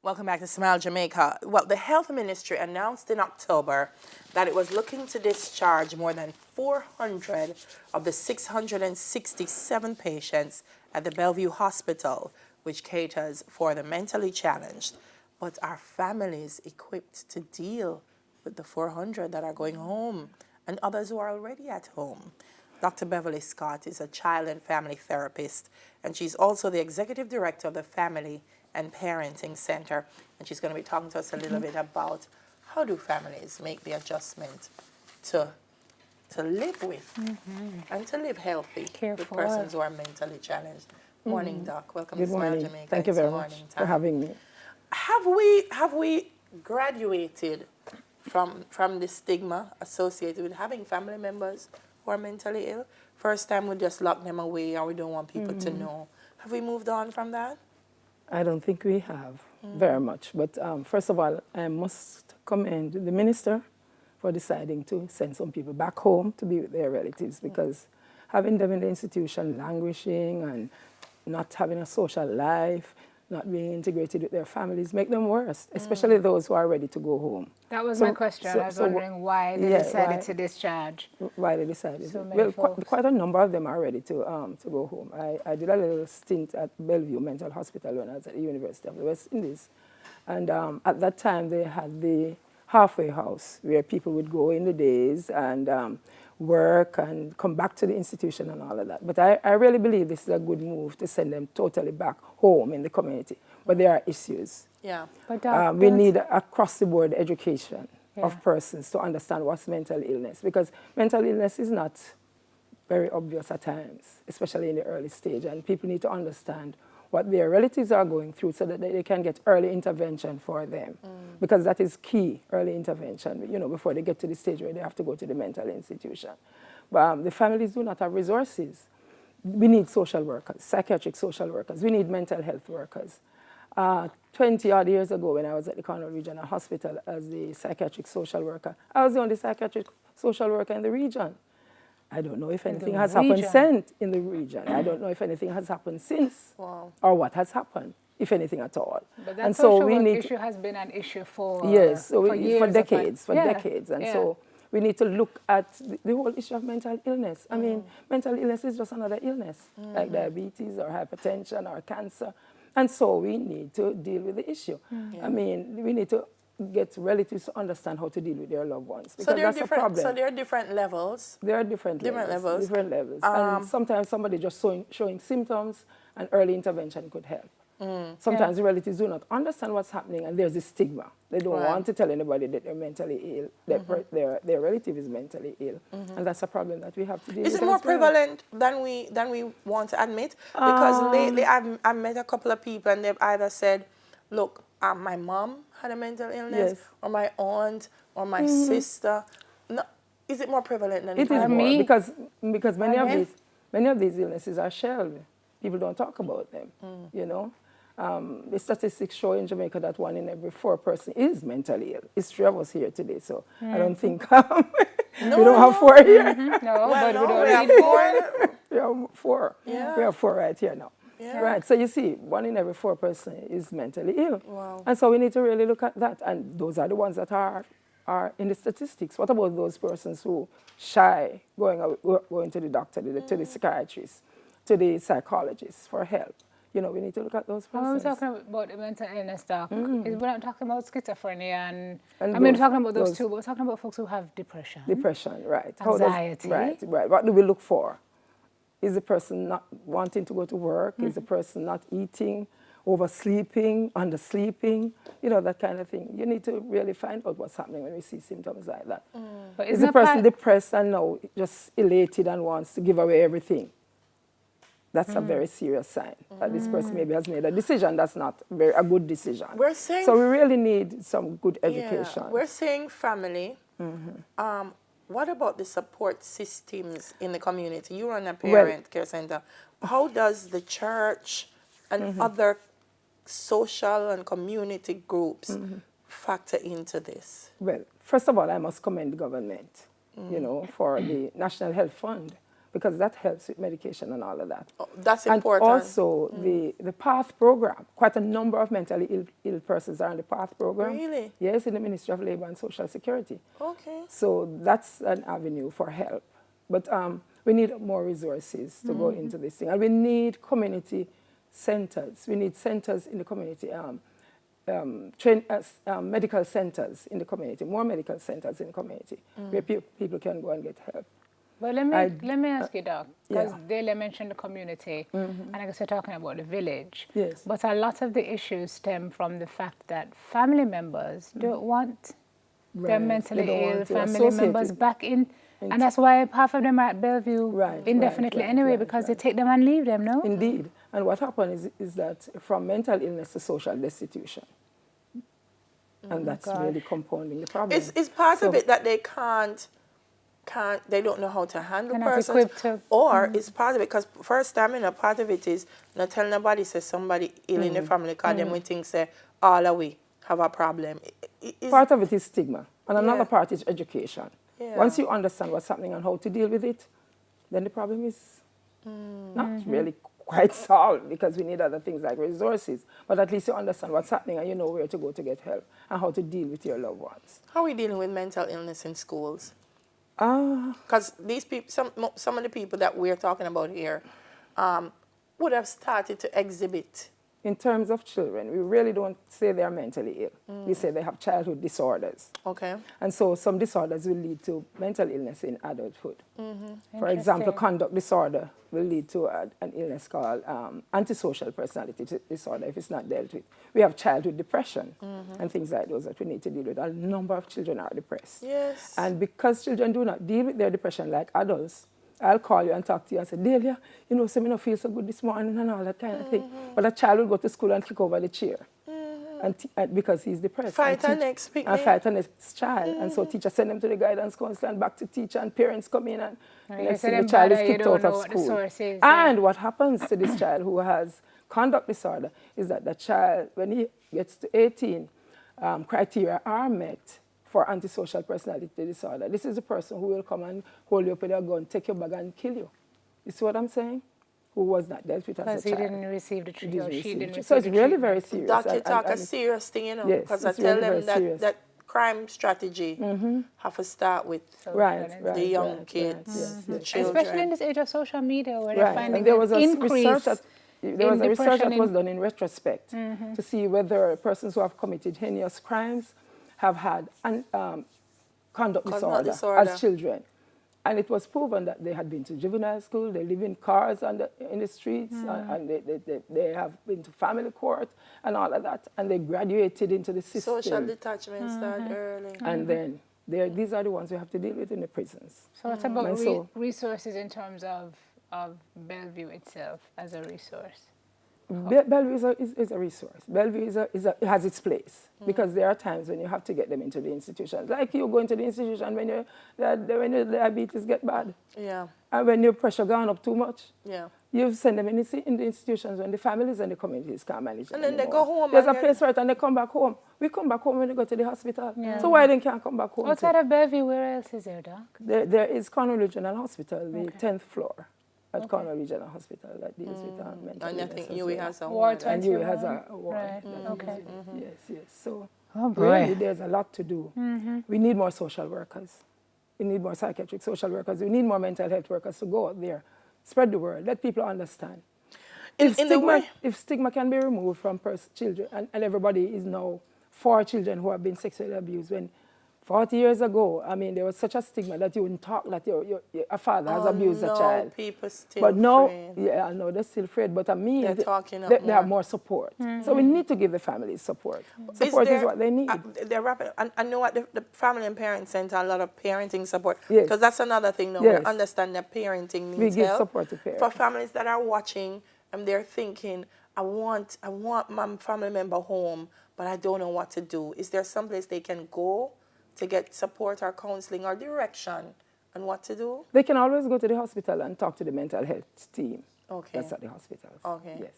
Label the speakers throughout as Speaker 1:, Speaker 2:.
Speaker 1: Welcome back to Smile Jamaica. Well, the health ministry announced in October that it was looking to discharge more than 400 of the 667 patients at the Bellevue Hospital, which caters for the mentally challenged. But are families equipped to deal with the 400 that are going home and others who are already at home? Dr. Beverly Scott is a child and family therapist, and she's also the executive director of the Family and Parenting Center. And she's going to be talking to us a little bit about how do families make the adjustment to live with and to live healthy with persons who are mentally challenged. Morning, Doc. Welcome
Speaker 2: Good
Speaker 1: to Smile
Speaker 2: morning.
Speaker 1: Jamaica.
Speaker 2: Thank you
Speaker 1: It's
Speaker 2: very
Speaker 1: morning
Speaker 2: much
Speaker 1: time.
Speaker 2: for having me.
Speaker 1: Have we graduated from the stigma associated with having family members who are mentally ill? First time we just lock them away or we don't want people to know. Have we moved on from that?
Speaker 2: I don't think we have very much. But first of all, I must commend the minister for deciding to send some people back home to be with their relatives, because having them in the institution languishing and not having a social life, not being integrated with their families, make them worse, especially those who are ready to go home.
Speaker 3: That was my question. I was wondering why they decided to discharge.
Speaker 2: Why they decided.
Speaker 3: So many
Speaker 2: Well,
Speaker 3: folks.
Speaker 2: quite a number of them are ready to go home. I did a little stint at Bellevue Mental Hospital when I was at the University of the West Indies. And at that time, they had the halfway house where people would go in the days and work and come back to the institution and all of that. But I really believe this is a good move to send them totally back home in the community. But there are issues.
Speaker 1: Yeah.
Speaker 3: But
Speaker 2: We need across-the-board education of persons to understand what's mental illness, because mental illness is not very obvious at times, especially in the early stage, and people need to understand what their relatives are going through so that they can get early intervention for them, because that is key, early intervention, before they get to the stage where they have to go to the mental institution. But the families do not have resources. We need social workers, psychiatric social workers. We need mental health workers. 20 odd years ago, when I was at the Cornwall Regional Hospital as the psychiatric social worker, I was the only psychiatric social worker in the region. I don't know if anything has happened since in the region. I don't know if anything has happened since, or what has happened, if anything at all.
Speaker 3: But that social work issue has been an issue for
Speaker 2: for decades, and
Speaker 3: Yeah.
Speaker 2: so we need to look at the whole issue of mental illness. I mean, mental illness is just another illness, like diabetes or hypertension or cancer. And so we need to deal with the issue. I mean, we need to get relatives to understand how to deal with their loved ones, because that's a problem.
Speaker 1: So there are different levels.
Speaker 2: There are different levels. Different levels. And sometimes somebody just showing symptoms and early intervention could help. Sometimes relatives do not understand what's happening, and there's a stigma. They don't want to tell anybody that they're mentally ill, that their relative is mentally ill. And that's a problem that we have to deal with.
Speaker 1: Is it more prevalent than we want to admit? Because lately I've met a couple of people and they've either said, look, my mom had a mental illness, or my aunt, or my sister. No, is it more prevalent than
Speaker 2: it is more, because many of these illnesses are shelved. People don't talk about them, The statistics show in Jamaica that 1 in every 4 person is mentally ill. It's 3 of us here today, so I don't think we don't have 4 here.
Speaker 3: But we don't
Speaker 1: have
Speaker 3: need
Speaker 1: 4.
Speaker 2: We have 4.
Speaker 1: Yeah.
Speaker 2: We have 4 right here now.
Speaker 1: Yeah.
Speaker 2: Right, so you see, 1 in every 4 person is mentally ill.
Speaker 1: Wow.
Speaker 2: And so we need to really look at that, and those are the ones that are in the statistics. What about those persons who shy going to the doctor, to the psychiatrist, to the psychologist for help? We need to look at those persons.
Speaker 3: When we're talking about the mental illness, Doc, we're not talking about schizophrenia we're talking about those two, but we're talking about folks who have depression.
Speaker 2: Depression, right.
Speaker 3: Anxiety.
Speaker 2: Right. What do we look for? Is the person not wanting to go to work? Is the person not eating, oversleeping, undersleeping? That kind of thing. You need to really find out what's happening when we see symptoms like that.
Speaker 3: But
Speaker 2: is the person depressed and now just elated and wants to give away everything? That's a very serious sign that this person maybe has made a decision that's not a good decision. So we really need some good education.
Speaker 1: We're saying family. What about the support systems in the community? You run a parent care center. How does the church and other social and community groups factor into this?
Speaker 2: Well, first of all, I must commend the government, for the National Health Fund, because that helps with medication and all of that.
Speaker 1: Oh, that's important.
Speaker 2: And also the PATH program. Quite a number of mentally ill persons are on the PATH program.
Speaker 1: Really?
Speaker 2: Yes, in the Ministry of Labour and Social Security.
Speaker 1: Okay.
Speaker 2: So that's an avenue for help. But we need more resources to go into this thing. And we need community centers. We need centers in the community, medical centers in the community, more medical centers in the community where people can go and get help.
Speaker 3: But let me ask you, Doc, because Delia mentioned the community, and I guess we're talking about the village.
Speaker 2: Yes.
Speaker 3: But a lot of the issues stem from the fact that family members don't want their mentally ill family members back in. And that's why half of them are at Bellevue indefinitely anyway, because they take them and leave them, no?
Speaker 2: Indeed. And what happens is that from mental illness to social destitution. And that's really compounding the problem.
Speaker 1: It's part of it that they they don't know how to handle persons, or it's part of it, because first time, part of it is not telling nobody, say somebody ill in the family, because then we think, say, all of we have a problem.
Speaker 2: Part of it is stigma, and another part is education. Yeah. Once you understand what's happening and how to deal with it, then the problem is not really quite solved, because we need other things like resources. But at least you understand what's happening and you know where to go to get help and how to deal with your loved ones.
Speaker 1: How are we dealing with mental illness in schools? Because these people, some of the people that we're talking about here, would have started to exhibit.
Speaker 2: In terms of children, we really don't say they're mentally ill. We say they have childhood disorders.
Speaker 1: Okay.
Speaker 2: And so some disorders will lead to mental illness in adulthood. For example, conduct disorder will lead to an illness called antisocial personality disorder if it's not dealt with. We have childhood depression and things like those that we need to deal with. A number of children are depressed.
Speaker 1: Yes.
Speaker 2: And because children do not deal with their depression like adults, I'll call you and talk to you and say, Delia, you know, so me not feel so good this morning and all that kind of thing. But a child will go to school and kick over the chair and because he's depressed.
Speaker 1: Fight our next picnic.
Speaker 2: And fight our next child. And so teachers send them to the guidance counselor and back to teacher, and parents come in and next thing the child is kicked out of school. And what happens to this child who has conduct disorder is that the child, when he gets to 18, criteria are met for antisocial personality disorder. This is the person who will come and hold you up with a gun, take your bag and kill you. You see what I'm saying? Who was not dealt with as a child.
Speaker 3: Because he didn't receive the treatment, or she didn't receive the treatment.
Speaker 2: So it's really very serious.
Speaker 1: Doctor talk a serious thing, you know, because I tell them that crime strategy have to start with the young kids, the children.
Speaker 3: Especially in this age of social media, where they're finding
Speaker 2: there was a
Speaker 3: increase
Speaker 2: there was a research that was done in retrospect to see whether persons who have committed heinous crimes have had conduct disorder as children. And it was proven that they had been to juvenile school, they live in cars in the streets, and they have been to family court and all of that. And they graduated into the system.
Speaker 1: Social detachment started early.
Speaker 2: And then these are the ones we have to deal with in the prisons.
Speaker 3: So what about resources in terms of Bellevue itself as a resource?
Speaker 2: Bellevue is a resource. Bellevue has its place because there are times when you have to get them into the institutions. Like you go into the institution when your diabetes get bad.
Speaker 1: Yeah.
Speaker 2: And when your pressure gone up too much.
Speaker 1: Yeah.
Speaker 2: You send them in the institutions when the families and the communities can't manage
Speaker 1: and
Speaker 2: them
Speaker 1: then
Speaker 2: anymore.
Speaker 1: They go home.
Speaker 2: There's a place for it and they come back home. We come back home when they go to the hospital. Yeah. So why they can't come back home?
Speaker 3: Outside of Bellevue, where else is there, Doc?
Speaker 2: There is Cornwall Regional Hospital, the 10th floor. At Cornwall Regional Hospital that deals with mental illness.
Speaker 1: And I think UWI has a
Speaker 3: ward.
Speaker 2: And UWI has a ward.
Speaker 3: Right. Okay.
Speaker 2: Yes. So
Speaker 3: really,
Speaker 2: there's a lot to do. We need more social workers. We need more psychiatric social workers. We need more mental health workers to go out there, spread the word, let people understand. If stigma can be removed from children, and everybody is now for children who have been sexually abused, when 40 years ago, I mean, there was such a stigma that you wouldn't talk that a father has abused a child.
Speaker 1: People still
Speaker 2: but now,
Speaker 1: afraid.
Speaker 2: I know they're still afraid, but I mean,
Speaker 1: they're talking up
Speaker 2: they have more support. So we need to give the families support. Support is what they need.
Speaker 1: They're rapid. I know at the Family and Parent Center, a lot of parenting support. Because that's another thing now. We understand that parenting needs help.
Speaker 2: We give support to parents.
Speaker 1: For families that are watching and they're thinking, I want my family member home, but I don't know what to do. Is there someplace they can go to get support or counseling or direction on what to do?
Speaker 2: They can always go to the hospital and talk to the mental health team.
Speaker 1: Okay.
Speaker 2: That's at the hospital.
Speaker 1: Okay.
Speaker 2: Yes.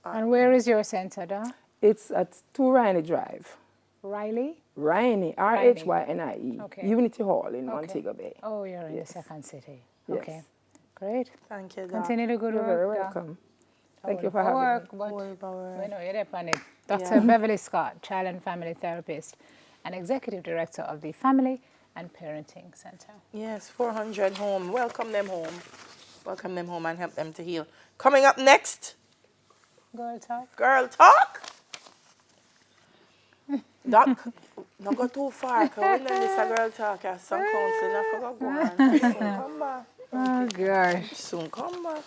Speaker 3: And where is your center, Doc?
Speaker 2: It's at 2 Rhynie Drive.
Speaker 3: Riley?
Speaker 2: Rhynie, Rhynie.
Speaker 3: Okay.
Speaker 2: Unity Hall in Montego Bay.
Speaker 3: Oh, you're in the second city.
Speaker 2: Yes.
Speaker 3: Okay. Great.
Speaker 1: Thank you, Doc.
Speaker 3: Continue the good
Speaker 2: You're
Speaker 3: work.
Speaker 2: very
Speaker 3: Doc.
Speaker 2: welcome. Thank you for having me.
Speaker 3: But we know you're there on it. Dr.
Speaker 1: Yeah.
Speaker 3: Beverly Scott, Child and Family Therapist and Executive Director of the Family and Parenting Center.
Speaker 1: Yes, 400 home. Welcome them home. Welcome them home and help them to heal. Coming up next,
Speaker 3: Girl talk.
Speaker 1: Girl Talk. Doc, not go too far, because when this a Girl Talk, some counseling, I forgot go on. Soon come back.
Speaker 3: Oh, gosh.
Speaker 1: Soon come back.